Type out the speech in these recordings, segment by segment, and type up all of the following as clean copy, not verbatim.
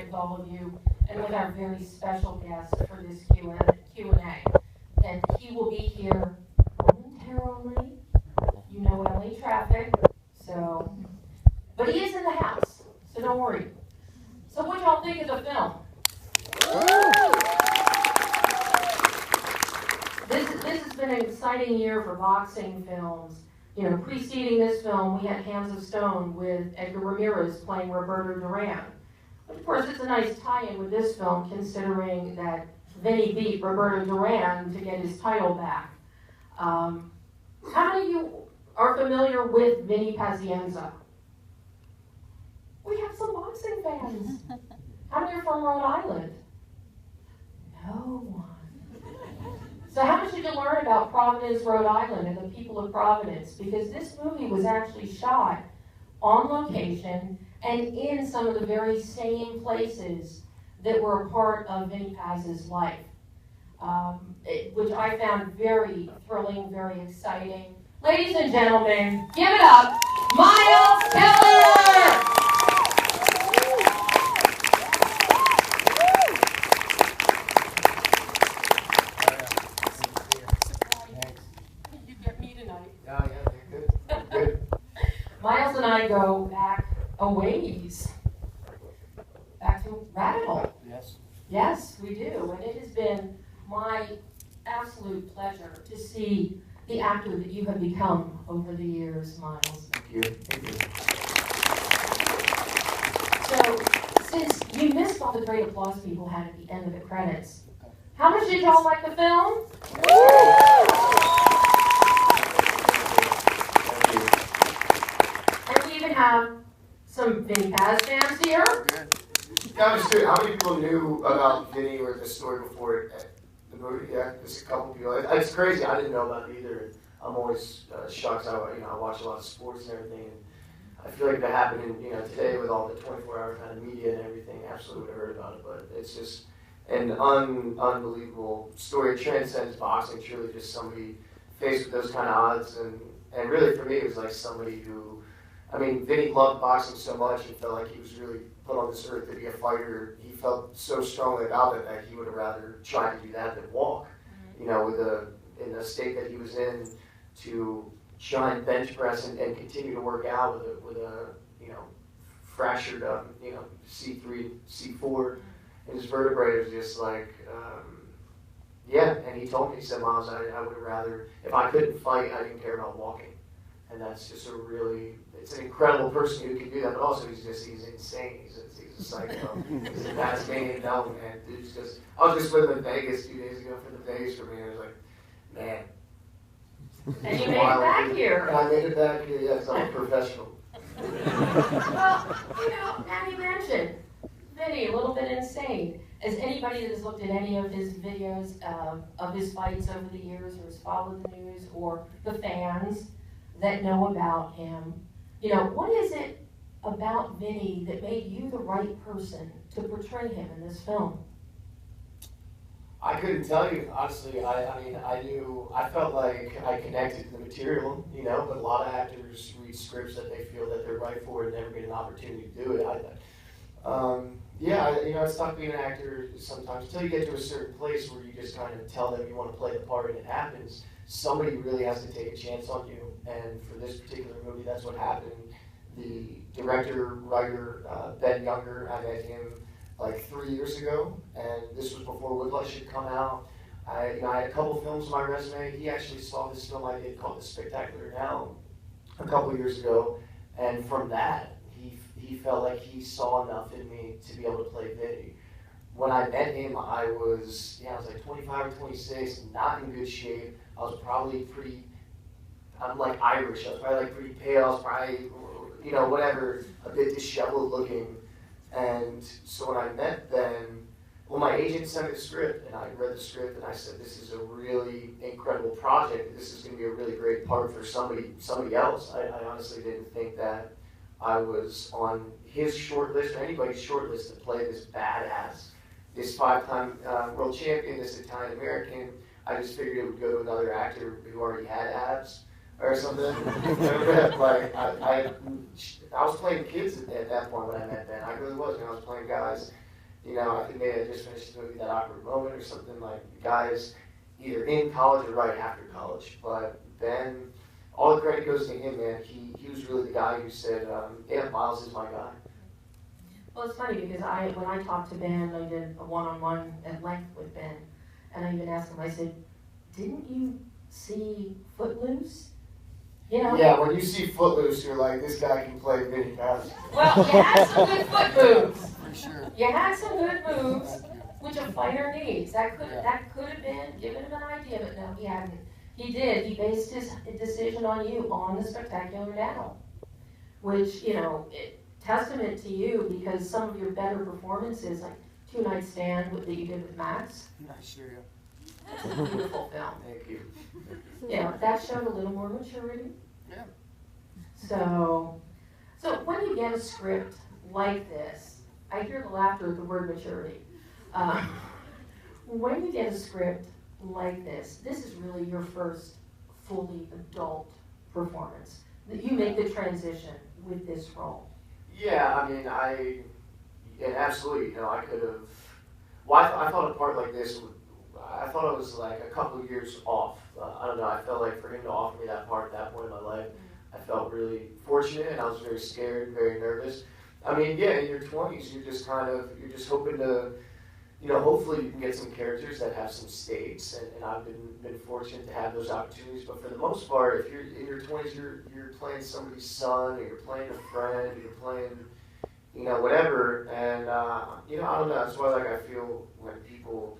with all of you and with our very special guest for this Q&A. And he will be here momentarily. You know LA traffic, so, but he is in the house, so don't worry. So what y'all think of the film? This has been an exciting year for boxing films. You know, preceding this film, we had Hands of Stone with Edgar Ramirez playing Roberto Duran. Of course, it's a nice tie-in with this film, considering that Vinny beat Roberto Duran to get his title back. How many of you are familiar with Vinny Pazienza? We have some boxing fans. How many are from Rhode Island? No one. So how much did you learn about Providence, Rhode Island and the people of Providence? Because this movie was actually shot on location and in some of the very same places that were a part of Vinny Paz's life, which I found very thrilling, very exciting. Ladies and gentlemen, give it up, Miles Teller! You get me tonight. Yeah, you're good. Miles and I go back a ways, back to Radical. Yes. Yes, we do, and it has been my absolute pleasure to see the actor that you have become over the years, Miles. Thank you. So, since you missed all the great applause people had at the end of the credits, how much did y'all like the film? And we even have some Vinny Paz fans here. Yeah, I'm just curious, how many people knew about Vinny or the story before the movie? Yeah, just a couple people. It's crazy. I didn't know about it either. I'm always shocked. I watch a lot of sports and everything. And I feel like if it happened today with all the 24-hour kind of media and everything, absolutely would have heard about it. But it's just an unbelievable story. It transcends boxing. Truly, just somebody faced with those kind of odds, and really for me, it was like somebody who, I mean, Vinny loved boxing so much and felt like he was really put on this earth to be a fighter. He felt so strongly about it that he would have rather tried to do that than walk. You know, in the state that he was in, to try and bench press and continue to work out with a fractured C3, C4 in his vertebrae. It was just like, and he told me, he said, Miles, I would have rather, if I couldn't fight, I didn't care about walking. And that's just it's an incredible person who can do that, but also he's insane. He's a psycho. He's a Tasmanian devil, man. Dude's just, I was just with him in Vegas 2 days ago for the Vegas for me, and I was like, man. And you made it back here. And I made it back here, yes, I'm a professional. Well, now you mentioned Vinny, a little bit insane. As anybody that has looked at any of his videos of his fights over the years, or has followed the news, or the fans that know about him, what is it about Vinny that made you the right person to portray him in this film? I couldn't tell you, honestly. I felt like I connected to the material, but a lot of actors read scripts that they feel that they're right for and never get an opportunity to do it. It's tough being an actor sometimes until you get to a certain place where you just kind of tell them you want to play the part and it happens. Somebody really has to take a chance on you, and for this particular movie, that's what happened. The director, writer, Ben Younger, I met him like 3 years ago, and this was before Woodlush had come out. I had a couple films on my resume. He actually saw this film I did called The Spectacular Now a couple of years ago, and from that, he felt like he saw enough in me to be able to play Vinny. When I met him, I was like 25 or 26, not in good shape. I was probably I'm like Irish. I was probably like pretty pale. I was probably, a bit disheveled looking. And so when I met Ben, my agent sent me the script, and I read the script, and I said, this is a really incredible project. This is going to be a really great part for somebody else. I honestly didn't think that I was on his short list or anybody's short list to play this badass, this 5-time world champion, this Italian American. I just figured it would go to another actor who already had abs or something. I was playing kids at that point when I met Ben. I really was. I was playing guys I think maybe I just finished the movie That Awkward Moment or something, like the guy's either in college or right after college. But Ben, all the credit goes to him, man. He was really the guy who said, yeah, Miles is my guy. Well, it's funny because when I talked to Ben, I did a one-on-one at length with Ben, and I even asked him, I said, didn't you see Footloose? Yeah, when you see Footloose, you're like, this guy can play Vinny Paz. Well, you had some good foot moves. For sure. You had some good moves, which a fighter needs. That could have been given him an idea, but no, he hadn't. He did. He based his decision on you, on the Spectacular Now, which, testament to you, because some of your better performances, like Two Night Stand that you did with Max, Sure. it's a beautiful film. Thank you. That showed a little more maturity. Yeah. So when you get a script like this, I hear the laughter at the word maturity. When you get a script like this is really your first fully adult performance. That you make the transition with this role. Yeah, I mean, absolutely, I could have, I thought a part like this, I thought it was like a couple of years off. I don't know, I felt like for him to offer me that part at that point in my life, I felt really fortunate, and I was very scared, very nervous. I mean, yeah, in your 20s, you're just hoping to, hopefully you can get some characters that have some stakes, and I've been fortunate to have those opportunities. But for the most part, if you're in your 20s, you're playing somebody's son, or you're playing a friend, or you're playing, whatever. And I don't know. That's why I feel when people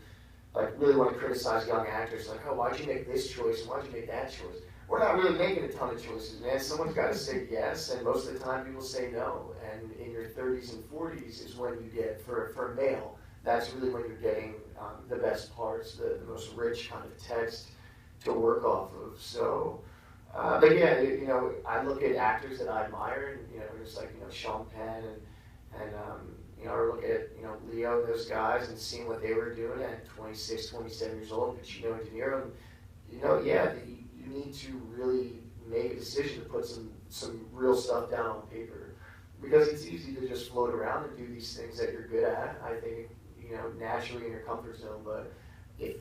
really want to criticize young actors, like, oh, why'd you make this choice and why'd you make that choice? We're not really making a ton of choices, man. Someone's got to say yes, and most of the time people say no. And in your 30s and 40s is when you get, for a male, that's really when you're getting the best parts, the most rich kind of text to work off of. So, but yeah, I look at actors that I admire, and just like Sean Penn and or look at Leo, those guys, and seeing what they were doing at 26, 27 years old, Pacino and De Niro, you need to really make a decision to put some real stuff down on paper, because it's easy to just float around and do these things that you're good at. I think naturally in your comfort zone, but if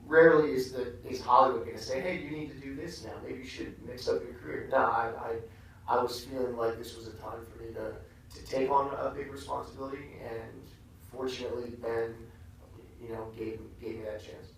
rarely is Hollywood going to say, hey, you need to do this now. Maybe you should mix up your career. No, I was feeling like this was a time for me to take on a big responsibility, and fortunately Ben, gave me that chance.